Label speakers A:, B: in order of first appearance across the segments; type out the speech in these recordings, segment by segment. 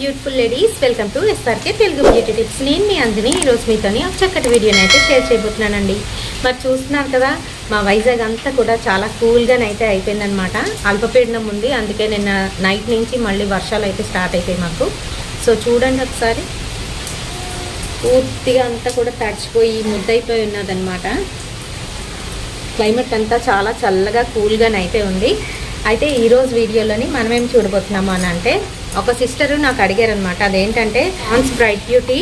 A: Beautiful ladies, welcome to SRK Telugu beauty tips. నేను మీ అంజని. ఈరోజు మీతోని ఒక చక్కటి వీడియోని అయితే షేర్ చేయబోతున్నానండి. మరి చూస్తున్నారు కదా, మా వైజాగ్ అంతా కూడా చాలా కూల్గానైతే అయిపోయిందనమాట. అల్పపీడనం ఉంది, అందుకే నిన్న నైట్ నుంచి మళ్ళీ వర్షాలు అయితే స్టార్ట్ అయిపోయి మాకు. సో చూడండి ఒకసారి, పూర్తిగా అంతా కూడా తడిచిపోయి ముద్దయిపోయి ఉన్నదనమాట. క్లైమేట్ అంతా చాలా చల్లగా కూల్గానైతే ఉంది. అయితే ఈరోజు వీడియోలోని మనం ఏం చూడబోతున్నాము అని అంటే, ఒక సిస్టరు నాకు అడిగారనమాట. అదేంటంటే పాండ్స్ బ్రైట్ బ్యూటీ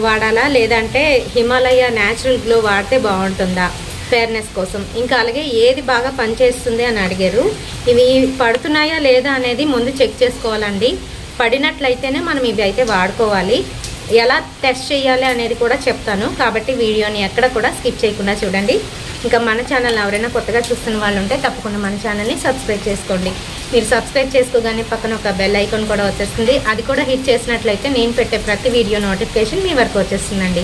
A: వాడాలా, లేదంటే హిమాలయ న్యాచురల్ గ్లో వాడితే బాగుంటుందా ఫేర్నెస్ కోసం, ఇంకా అలాగే ఏది బాగా పనిచేస్తుంది అని అడిగారు. ఇవి పడుతున్నాయా లేదా అనేది ముందు చెక్ చేసుకోవాలండి. పడినట్లయితేనే మనం ఇవి అయితే వాడుకోవాలి. ఎలా టెస్ట్ చేయాలి అనేది కూడా చెప్తాను, కాబట్టి వీడియోని ఎక్కడ కూడా స్కిప్ చేయకుండా చూడండి. ఇంకా మన ఛానల్ ఎవరైనా కొత్తగా చూస్తున్న వాళ్ళు ఉంటే తప్పకుండా మన ఛానల్ని సబ్స్క్రైబ్ చేసుకోండి. మీరు సబ్స్క్రైబ్ చేసుకోగానే పక్కన ఒక బెల్ ఐకాన్ కూడా వచ్చేస్తుంది. అది కూడా హిట్ చేసినట్లయితే నేను పెట్టే ప్రతి వీడియో నోటిఫికేషన్ మీ వరకు వచ్చేస్తుందండి.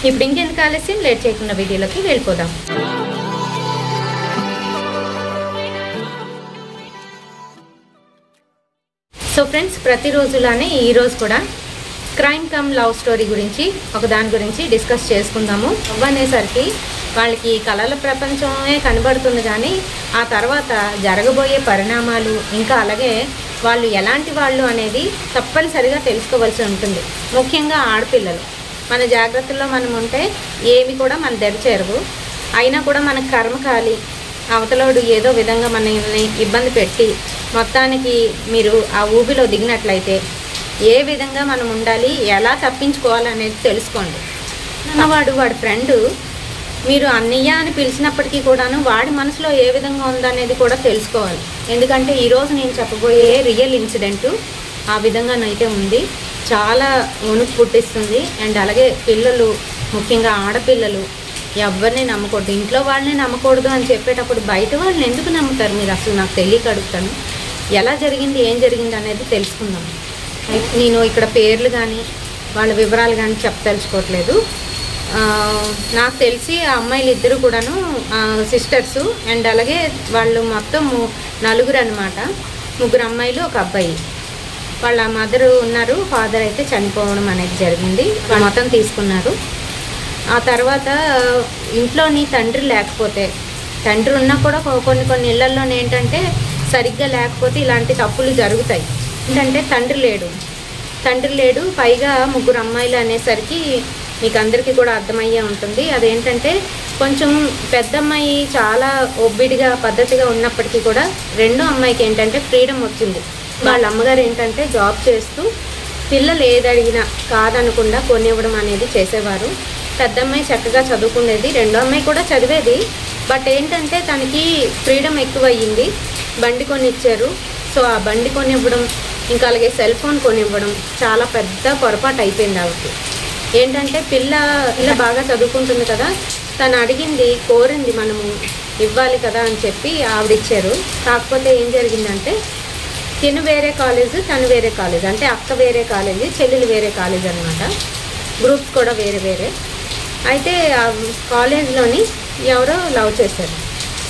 A: ఇప్పుడు ఇంకెందుకు ఆలస్యం, లేట్ చేయకుండా వీడియోలోకి వెళ్ళిపోదాం. సో ఫ్రెండ్స్, ప్రతిరోజులానే ఈరోజు కూడా క్రైమ్ కమ్ లవ్ స్టోరీ గురించి దాని గురించి డిస్కస్ చేసుకుందాము. అనేసరికి వాళ్ళకి కళల ప్రపంచమే కనబడుతుంది, కానీ ఆ తర్వాత జరగబోయే పరిణామాలు, ఇంకా అలాగే వాళ్ళు ఎలాంటి వాళ్ళు అనేది తప్పనిసరిగా తెలుసుకోవాల్సి ఉంటుంది. ముఖ్యంగా ఆడపిల్లలు. మన జాగ్రత్తల్లో మనం ఉంటే ఏమి కూడా మన దరిచేరవు. అయినా కూడా మన కర్మకాలి అవతలోడు ఏదో విధంగా మనల్ని ఇబ్బంది పెట్టి మొత్తానికి మీరు ఆ ఊబిలో దిగినట్లయితే ఏ విధంగా మనం ఉండాలి, ఎలా తప్పించుకోవాలనేది తెలుసుకోండి. వాడి ఫ్రెండు మీరు అన్నయ్య అని పిలిచినప్పటికీ కూడాను వాడి మనసులో ఏ విధంగా ఉందనేది కూడా తెలుసుకోవాలి. ఎందుకంటే ఈరోజు నేను చెప్పబోయే రియల్ ఇన్సిడెంటు ఆ విధంగానైతే ఉంది. చాలా వణుకు పుట్టిస్తుంది. అండ్ అలాగే పిల్లలు, ముఖ్యంగా ఆడపిల్లలు ఎవరిని నమ్మకూడదు. ఇంట్లో వాళ్ళని నమ్మకూడదు అని చెప్పేటప్పుడు బయట వాళ్ళని ఎందుకు నమ్ముతారు మీరు? అసలు నాకు తెలియక అడుగుతాను. ఎలా జరిగింది, ఏం జరిగింది అనేది తెలుసుకుందాం. నేను ఇక్కడ పేర్లు కానీ వాళ్ళ వివరాలు కానీ చెప్పదలుచుకోవట్లేదు. నాకు తెలిసి ఆ అమ్మాయిలు ఇద్దరు కూడాను సిస్టర్సు. అండ్ అలాగే వాళ్ళు మొత్తం నలుగురు అనమాట. ముగ్గురు అమ్మాయిలు, ఒక అబ్బాయి. వాళ్ళ మదరు ఉన్నారు, ఫాదర్ అయితే చనిపోవడం అనేది జరిగింది. వాళ్ళు మొత్తం తీసుకున్నారు. ఆ తర్వాత ఇంట్లోని తండ్రి లేకపోతే, తండ్రి ఉన్నా కూడా కొన్ని ఇళ్లల్లోనే ఏంటంటే సరిగ్గా లేకపోతే ఇలాంటి తప్పులు జరుగుతాయి. ఏంటంటే తండ్రి లేడు, పైగా ముగ్గురు అమ్మాయిలు అనేసరికి మీకు అందరికీ కూడా అర్థమయ్యే ఉంటుంది. అదేంటంటే కొంచెం పెద్ద అమ్మాయి చాలా ఒబ్బిడిగా పద్ధతిగా ఉన్నప్పటికీ కూడా రెండో అమ్మాయికి ఏంటంటే ఫ్రీడమ్ వచ్చింది. వాళ్ళ అమ్మగారు ఏంటంటే జాబ్ చేస్తూ పిల్లలు ఏదడిగినా కాదనకుండా కొనివ్వడం అనేది చేసేవారు. పెద్ద అమ్మాయి చక్కగా చదువుకునేది, రెండో అమ్మాయి కూడా చదివేది. బట్ ఏంటంటే తనకి ఫ్రీడమ్ ఎక్కువయ్యింది. బండి కొనిచ్చారు. సో ఆ బండి కొనివ్వడం, ఇంకా అలాగే సెల్ ఫోన్ కొనివ్వడం చాలా పెద్ద పొరపాటు అయిపోయింది ఆవిడకి. ఏంటంటే పిల్ల బాగా చదువుకుంటుంది కదా, తను అడిగింది, కోరింది, మనము ఇవ్వాలి కదా అని చెప్పి ఆవిడిచ్చారు. కాకపోతే ఏం జరిగిందంటే తిను వేరే కాలేజ్, తను వేరే కాలేజ్. అంటే అక్క వేరే కాలేజీ, చెల్లెలు వేరే కాలేజ్ అనమాట. గ్రూప్స్ కూడా వేరే వేరే. అయితే ఆ కాలేజ్లోని ఎవరో లవ్ చేశారు.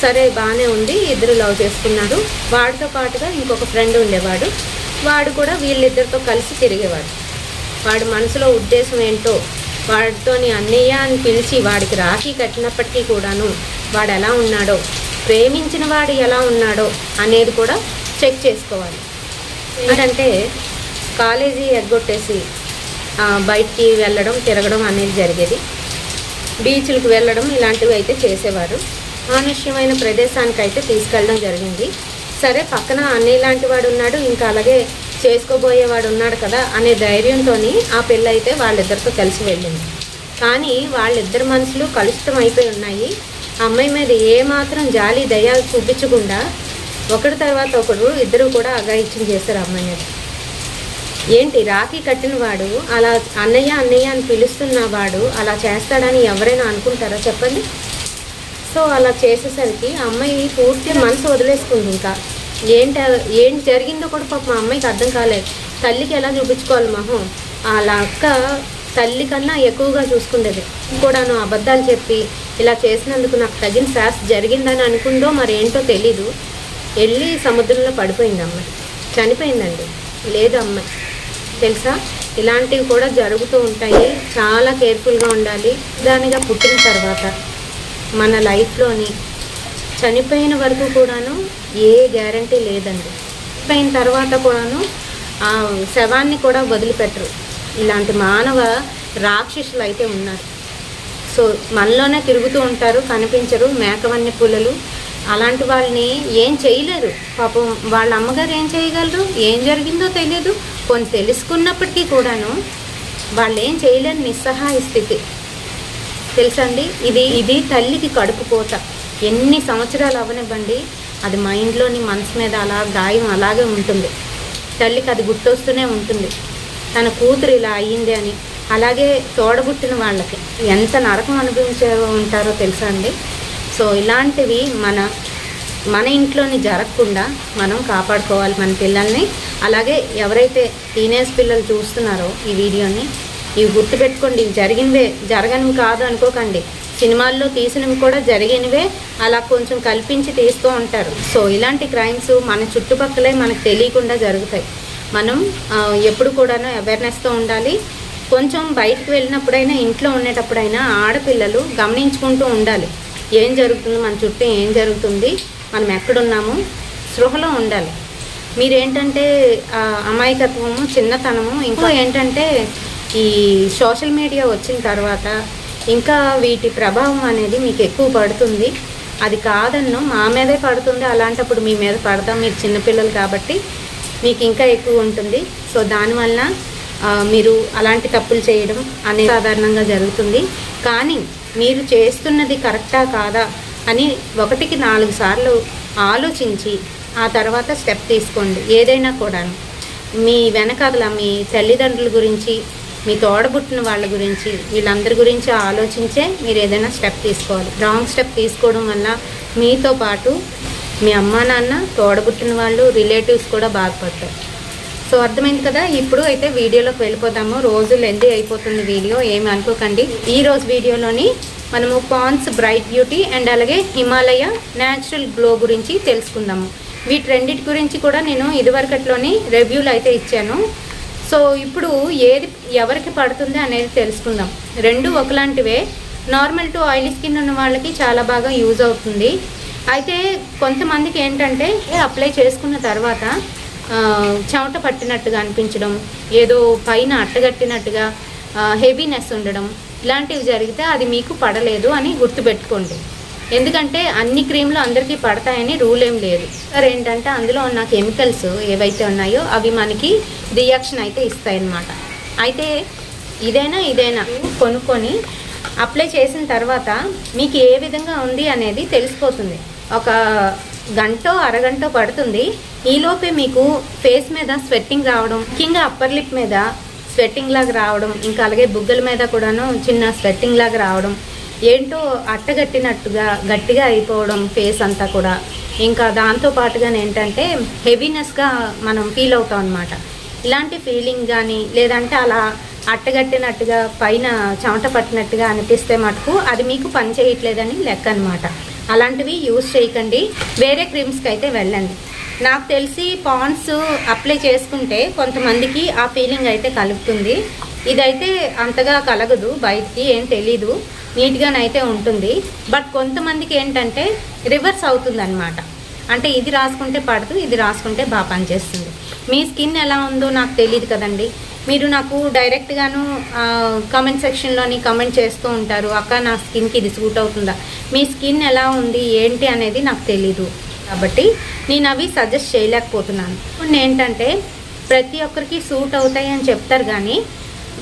A: సరే, బాగానే ఉంది, ఇద్దరు లవ్ చేసుకున్నారు. వాడితో పాటుగా ఇంకొక ఫ్రెండ్ ఉండేవాడు. వాడు కూడా వీళ్ళిద్దరితో కలిసి తిరిగేవాడు. వాడి మనసులో ఉద్దేశం ఏంటో, వాడితోని అన్నయ్య అని పిలిచి వాడికి రాఖీ కట్టినప్పటికీ కూడాను వాడు ఎలా ఉన్నాడో, ప్రేమించిన వాడు ఎలా ఉన్నాడో అనేది కూడా చెక్ చేసుకోవాలి. ఏంటంటే కాలేజీ ఎగ్గొట్టేసి బయటికి వెళ్ళడం, తిరగడం అనేది జరిగేది. బీచ్లకు వెళ్ళడం ఇలాంటివి అయితే చేసేవారు. మానుష్యమైన ప్రదేశానికి అయితే తీసుకెళ్ళడం జరిగింది. సరే, పక్కన అన్నయ్య లాంటి వాడు ఉన్నాడు, ఇంకా అలాగే చేసుకోబోయేవాడు ఉన్నాడు కదా అనే ధైర్యంతో ఆ పిల్ల అయితే వాళ్ళిద్దరితో కలిసి వెళ్ళింది. కానీ వాళ్ళిద్దరి మనసులు కలుషితం అయిపోయి ఉన్నాయి. అమ్మాయి మీద ఏమాత్రం జాలి దయ చూపించకుండా ఒకరి తర్వాత ఒకరు ఇద్దరు కూడా అఘాయిత్యం చేశారు అమ్మాయి మీద. ఏంటి, రాఖీ కట్టిన వాడు అలా అన్నయ్య అని పిలుస్తున్న వాడు అలా చేస్తాడని ఎవరైనా అనుకుంటారా చెప్పండి? సో అలా చేసేసరికి అమ్మాయి పూర్తి మనసు వదిలేసుకుంది. ఇంకా ఏం జరిగిందో కూడా పాప మా అమ్మాయికి అర్థం కాలేదు. తల్లికి ఎలా చూపించుకోవాలి మొహం, అలా అక్క తల్లి కన్నా ఎక్కువగా చూసుకునేది. కూడాను అబద్ధాలు చెప్పి ఇలా చేసినందుకు నాకు తగిన శాస్తి జరిగిందని అనుకుందో మరి ఏంటో తెలీదు. వెళ్ళి సముద్రంలో పడిపోయింది అమ్మాయి, చనిపోయిందండి. లేదు అమ్మాయి తెలుసా? ఇలాంటివి కూడా జరుగుతూ ఉంటాయి. చాలా కేర్ఫుల్గా ఉండాలి. దానిగా పుట్టిన తర్వాత మన లైఫ్లోని చనిపోయిన వరకు కూడాను ఏ గ్యారంటీ లేదండి. చనిపోయిన తర్వాత కూడాను ఆ శవాన్ని కూడా వదిలిపెట్టరు. ఇలాంటి మానవ రాక్షసులు అయితే ఉన్నారు. సో మనలోనే తిరుగుతూ ఉంటారు, కనిపించరు, మేకవన్నీ పుల్లలు. అలాంటి వాళ్ళని ఏం చేయలేరు. పాపం వాళ్ళ అమ్మగారు ఏం చేయగలరు? ఏం జరిగిందో తెలియదు. కొన్ని తెలుసుకున్నప్పటికీ కూడాను వాళ్ళు ఏం చేయలేని నిస్సహాయ స్థితి. తెలుసండి, ఇది తల్లికి కడుపు కోత. ఎన్ని సంవత్సరాలు అవనివ్వండి, అది మైండ్లోని మనసు మీద అలా గాయం అలాగే ఉంటుంది. తల్లికి అది గుర్తొస్తూనే ఉంటుంది, తన కూతురు ఇలా అయ్యింది అని. అలాగే తోడబుట్టిన వాళ్ళకి ఎంత నరకం అనుభవించే ఉంటారో తెలుసా అండి. సో ఇలాంటివి మన ఇంట్లోని జరగకుండా మనం కాపాడుకోవాలి మన పిల్లల్ని. అలాగే ఎవరైతే టీనేజ్ పిల్లలు చూస్తున్నారో ఈ వీడియోని, ఇవి గుర్తుపెట్టుకోండి. ఇవి జరగనివి కాదు అనుకోకండి. సినిమాల్లో తీసినవి కూడా జరిగినవే అలా కొంచెం కల్పించి తీస్తూ ఉంటారు. సో ఇలాంటి క్రైమ్స్ మన చుట్టుపక్కలే మనకు తెలియకుండా జరుగుతాయి. మనం ఎప్పుడు కూడాను అవేర్నెస్తో ఉండాలి. కొంచెం బయటకు వెళ్ళినప్పుడైనా, ఇంట్లో ఉండేటప్పుడైనా ఆడపిల్లలు గమనించుకుంటూ ఉండాలి. ఏం జరుగుతుంది మన చుట్టూ, ఏం జరుగుతుంది, మనం ఎక్కడున్నాము, స్పృహలో ఉండాలి. మీరేంటంటే అమాయకత్వము, చిన్నతనము, ఇంకా ఏంటంటే ఈ సోషల్ మీడియా వచ్చిన తర్వాత ఇంకా వీటి ప్రభావం అనేది మీకు ఎక్కువ పడుతుంది. అది కాదన్ను, మా మీదే పడుతుంది. అలాంటప్పుడు మీ మీద పడతాం. మీరు చిన్నపిల్లలు కాబట్టి మీకు ఇంకా ఎక్కువ ఉంటుంది. సో దానివల్ల మీరు అలాంటి తప్పులు చేయడం అనేది సాధారణంగా జరుగుతుంది. కానీ మీరు చేస్తున్నది కరెక్టా కాదా అని 1కి 4 సార్లు ఆలోచించి ఆ తర్వాత స్టెప్ తీసుకోండి. ఏదైనా కూడా మీ వెనకాల మీ తల్లిదండ్రుల గురించి, మీ తోడబుట్టిన వాళ్ళ గురించి, వీళ్ళందరి గురించి ఆలోచించే మీరు ఏదైనా స్టెప్ తీసుకోవాలి. రాంగ్ స్టెప్ తీసుకోవడం వల్ల మీతో పాటు మీ అమ్మా నాన్న, తోడబుట్టిన వాళ్ళు, రిలేటివ్స్ కూడా బాధపడతారు. సో అర్థమైంది కదా. ఇప్పుడు అయితే వీడియోలోకి వెళ్ళిపోదాము. రోజు లెంతీ అయిపోతుంది వీడియో, ఏమి అనుకోకండి. ఈరోజు వీడియోలోని మనము పాండ్స్ బ్రైట్ బ్యూటీ అండ్ అలాగే హిమాలయ న్యాచురల్ గ్లో గురించి తెలుసుకుందాము. వీటి రెండింటి గురించి కూడా నేను ఇదివరకట్లోని రివ్యూలు అయితే ఇచ్చాను. సో ఇప్పుడు ఏది ఎవరికి పడుతుంది అనేది తెలుసుకుందాం. రెండు ఒకలాంటివే. నార్మల్ టు ఆయిలీ స్కిన్ ఉన్న వాళ్ళకి చాలా బాగా యూజ్ అవుతుంది. అయితే కొంతమందికి ఏంటంటే అప్లై చేసుకున్న తర్వాత చెమట పట్టినట్టుగా అనిపించడం, ఏదో పైన అట్టగట్టినట్టుగా హెవీనెస్ ఉండడం, ఇలాంటివి జరిగితే అది మీకు పడలేదు అని గుర్తుపెట్టుకోండి. ఎందుకంటే అన్ని క్రీమ్లు అందరికీ పడతాయని రూల్ ఏం లేదు. ఏంటంటే అందులో ఉన్న కెమికల్స్ ఏవైతే ఉన్నాయో అవి మనకి రియాక్షన్ అయితే ఇస్తాయన్నమాట. అయితే ఇదైనా కొనుక్కొని అప్లై చేసిన తర్వాత మీకు ఏ విధంగా ఉంది అనేది తెలిసిపోతుంది. ఒక గంటో అరగంటో పడుతుంది. ఈలోపే మీకు ఫేస్ మీద స్వెట్టింగ్ రావడం, ముఖ్యంగా అప్పర్ లిప్ మీద స్వెట్టింగ్ లాగా రావడం, ఇంకా అలాగే బుగ్గల మీద కూడాను చిన్న స్వెట్టింగ్ లాగా రావడం, ఏంటో అట్టగట్టినట్టుగా గట్టిగా అయిపోవడం ఫేస్ అంతా కూడా. ఇంకా దాంతో పాటుగా ఏంటంటే హెవీనెస్గా మనం ఫీల్ అవుతాం అనమాట. ఇలాంటి ఫీలింగ్ కానీ లేదంటే అలా అట్టగట్టినట్టుగా పైన చెమట పట్టినట్టుగా అనిపిస్తే మటుకు అది మీకు పని చేయట్లేదని లెక్క అనమాట. అలాంటివి యూజ్ చేయకండి. వేరే క్రీమ్స్కి అయితే వెళ్ళండి. నాకు తెలిసి పాండ్స్ అప్లై చేసుకుంటే కొంతమందికి ఆ ఫీలింగ్ అయితే కలుగుతుంది. ఇదైతే అంతగా కలగదు, బయటికి ఏం తెలీదు, నీట్గానైతే ఉంటుంది. బట్ కొంతమందికి ఏంటంటే రివర్స్ అవుతుంది అనమాట. అంటే ఇది రాసుకుంటే పడదు, ఇది రాసుకుంటే బాగా పనిచేస్తుంది. మీ స్కిన్ ఎలా ఉందో నాకు తెలియదు కదండి. మీరు నాకు డైరెక్ట్గాను కామెంట్ సెక్షన్లోని కామెంట్ చేస్తూ ఉంటారు, అక్క నా స్కిన్కి ఇది సూట్ అవుతుందా, మీ స్కిన్ ఎలా ఉంది ఏంటి అనేది నాకు తెలీదు. కాబట్టి నేను అవి సజెస్ట్ చేయలేకపోతున్నాను. ఇప్పుడు ఏంటంటే ప్రతి ఒక్కరికి సూట్ అవుతాయి అని చెప్తారు కానీ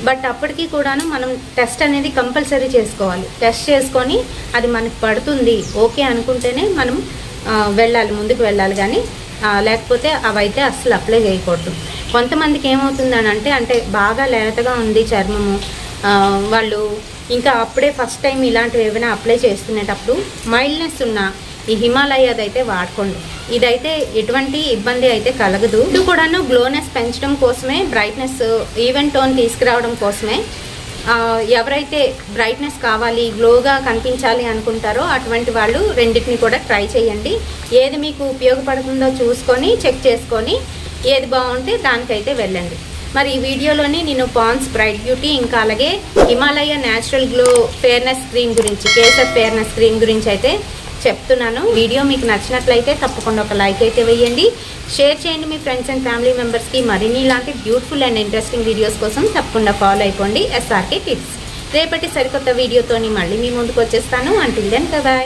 A: బట్ అప్పటికి కూడాను మనం టెస్ట్ అనేది కంపల్సరీ చేసుకోవాలి. టెస్ట్ చేసుకొని అది మనకు పడుతుంది ఓకే అనుకుంటేనే మనం వెళ్ళాలి, ముందుకు వెళ్ళాలి. కానీ లేకపోతే అవైతే అస్సలు అప్లై చేయకూడదు. కొంతమందికి ఏమవుతుందని అంటే బాగా లేతగా ఉంది చర్మము, వాళ్ళు ఇంకా అప్పుడే ఫస్ట్ టైం ఇలాంటివి ఏమైనా అప్లై చేసుకునేటప్పుడు మైల్డ్నెస్ ఉన్న ఈ హిమాలయది అయితే వాడుకోండి. ఇదైతే ఎటువంటి ఇబ్బంది అయితే కలగదు. ఇది కూడాను గ్లోనెస్ పెంచడం కోసమే, బ్రైట్నెస్ ఈవెన్ టోన్ తీసుకురావడం కోసమే. ఎవరైతే బ్రైట్నెస్ కావాలి, గ్లోగా కనిపించాలి అనుకుంటారో అటువంటి వాళ్ళు రెండింటిని కూడా ట్రై చేయండి. ఏది మీకు ఉపయోగపడుతుందో చూసుకొని చెక్ చేసుకొని ఏది బాగుంటే దానికైతే వెళ్ళండి. మరి ఈ వీడియోలోని నేను పాండ్స్ బ్రైట్ బ్యూటీ ఇంకా అలాగే Himalaya natural glow fairness cream గురించి, కేసర్ ఫేర్నెస్ క్రీమ్ గురించి అయితే చెప్తున్నాను. వీడియో మీకు నచ్చినట్లయితే తప్పకుండా ఒక లైక్ అయితే వేయండి, షేర్ చేయండి మీ ఫ్రెండ్స్ అండ్ ఫ్యామిలీ మెంబర్స్కి. మరిన్ని ఇలాంటి బ్యూటిఫుల్ అండ్ ఇంట్రెస్టింగ్ వీడియోస్ కోసం తప్పకుండా ఫాలో అయిపోండి SRK టిప్స్. రేపటి సరికొత్త వీడియోతోని మళ్ళీ మీ ముందుకు వచ్చేస్తాను. Until then bye.